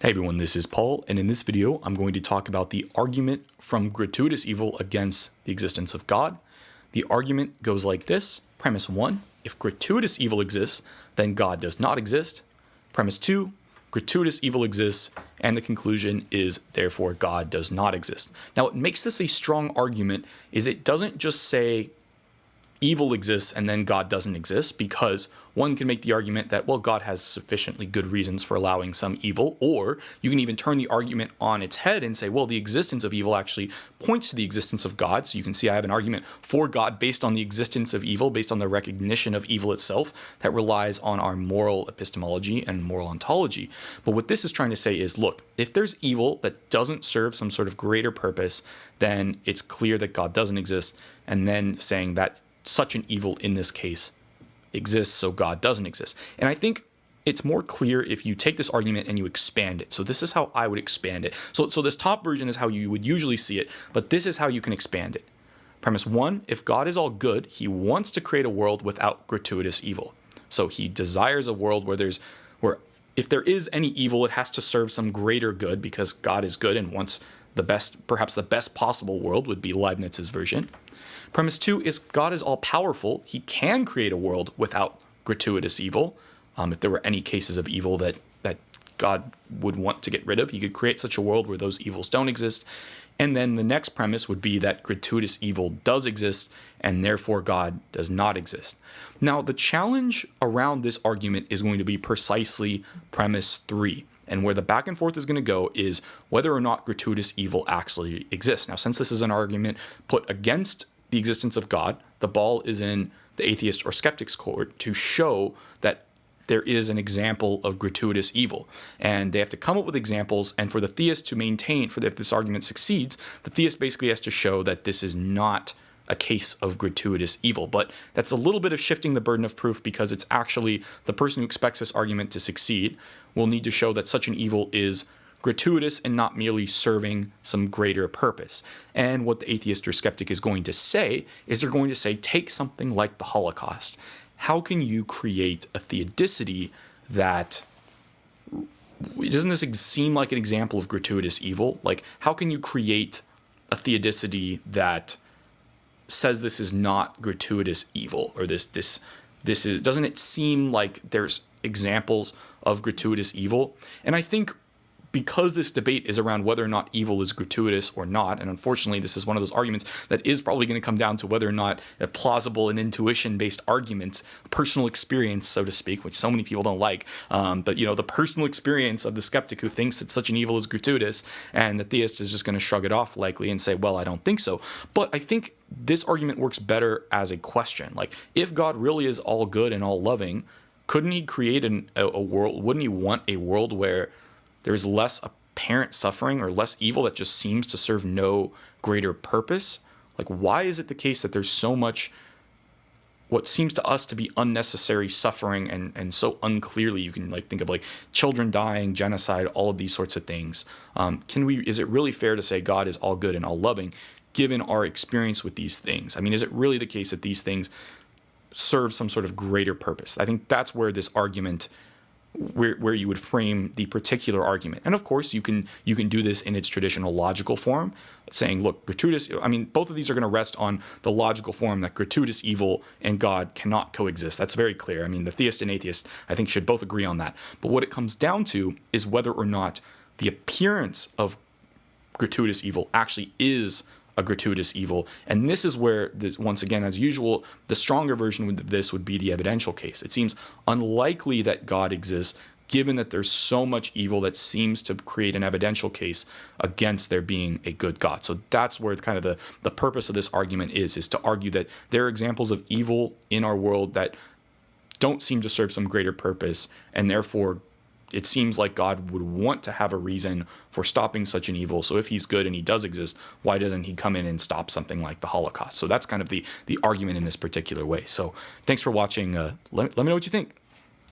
Hey everyone, this is Paul, and in this video I'm going to talk about the argument from gratuitous evil against the existence of God. The argument goes like this. Premise 1, if gratuitous evil exists, then God does not exist. Premise 2, gratuitous evil exists, and the conclusion is therefore God does not exist. Now what makes this a strong argument is it doesn't just say evil exists and then God doesn't exist, because one can make the argument that, well, God has sufficiently good reasons for allowing some evil, or you can even turn the argument on its head and say, well, the existence of evil actually points to the existence of God. So you can see I have an argument for God based on the existence of evil, based on the recognition of evil itself, that relies on our moral epistemology and moral ontology. But what this is trying to say is, look, if there's evil that doesn't serve some sort of greater purpose, then it's clear that God doesn't exist, and then saying that such an evil in this case exists, so God doesn't exist. And I think it's more clear if you take this argument and you expand it. So this is how I would expand it. So this top version is how you would usually see it, but this is how you can expand it. Premise 1, if God is all good, he wants to create a world without gratuitous evil. So he desires a world where if there is any evil, it has to serve some greater good, because God is good and wants the best, perhaps the best possible world would be Leibniz's version. Premise 2 is God is all-powerful. He can create a world without gratuitous evil. If there were any cases of evil that God would want to get rid of, he could create such a world where those evils don't exist. And then the next premise would be that gratuitous evil does exist, and therefore God does not exist. Now, the challenge around this argument is going to be precisely premise 3. And where the back and forth is going to go is whether or not gratuitous evil actually exists. Now, since this is an argument put against the existence of God, the ball is in the atheist or skeptic's court to show that there is an example of gratuitous evil. And they have to come up with examples, and for the theist to maintain, if this argument succeeds, the theist basically has to show that this is not a case of gratuitous evil. But that's a little bit of shifting the burden of proof, because it's actually the person who expects this argument to succeed will need to show that such an evil is gratuitous and not merely serving some greater purpose. And what the atheist or skeptic is going to say is they're going to say, take something like the Holocaust. How can you create a theodicity that, doesn't this seem like an example of gratuitous evil? Like, how can you create a theodicity that says this is not gratuitous evil, or this is, doesn't it seem like there's examples of gratuitous evil? And I think because this debate is around whether or not evil is gratuitous or not, and unfortunately this is one of those arguments that is probably going to come down to whether or not a plausible and intuition-based argument, personal experience, so to speak, which so many people don't like, but the personal experience of the skeptic who thinks that such an evil is gratuitous, and the theist is just going to shrug it off likely and say, well, I don't think so. But I think this argument works better as a question. Like, if God really is all good and all loving, couldn't he create a world, wouldn't he want a world where there's less apparent suffering or less evil that just seems to serve no greater purpose? Like, why is it the case that there's so much what seems to us to be unnecessary suffering, and so unclearly you can think of children dying, genocide, all of these sorts of things? Is it really fair to say God is all good and all loving given our experience with these things? I mean, is it really the case that these things serve some sort of greater purpose? I think that's where this argument, where you would frame the particular argument. And of course, you can do this in its traditional logical form, saying, look, gratuitous, I mean, both of these are going to rest on the logical form that gratuitous evil and God cannot coexist. That's very clear. I mean, the theist and atheist, I think, should both agree on that. But what it comes down to is whether or not the appearance of gratuitous evil actually is a gratuitous evil. And this is where, once again, as usual, the stronger version of this would be the evidential case. It seems unlikely that God exists, given that there's so much evil that seems to create an evidential case against there being a good God. So that's where kind of the purpose of this argument is to argue that there are examples of evil in our world that don't seem to serve some greater purpose, and therefore it seems like God would want to have a reason for stopping such an evil. So if he's good and he does exist, why doesn't he come in and stop something like the Holocaust? So that's kind of the argument in this particular way. So thanks for watching. Let me know what you think.